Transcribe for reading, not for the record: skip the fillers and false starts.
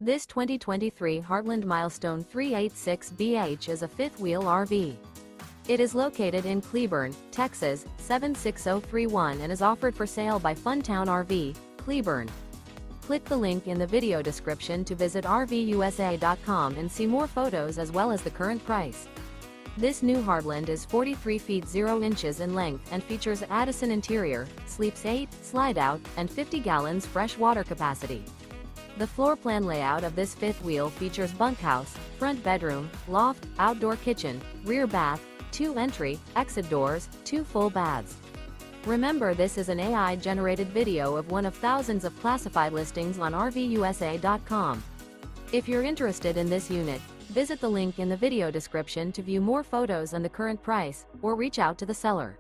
This 2023 Heartland Milestone 386BH is a fifth-wheel RV. It is located in Cleburne, Texas, 76031 and is offered for sale by Funtown RV, Cleburne. Click the link in the video description to visit RVUSA.com and see more photos as well as the current price. This new Heartland is 43 feet 0 inches in length and features ADDISON interior, sleeps 8, slide-out, and 50 gallons fresh water capacity. The floor plan layout of this fifth wheel features bunkhouse, front bedroom, loft, outdoor kitchen, rear bath, 2 entry, exit doors, 2 full baths. Remember, this is an AI-generated video of one of thousands of classified listings on RVUSA.com. If you're interested in this unit, visit the link in the video description to view more photos and the current price, or reach out to the seller.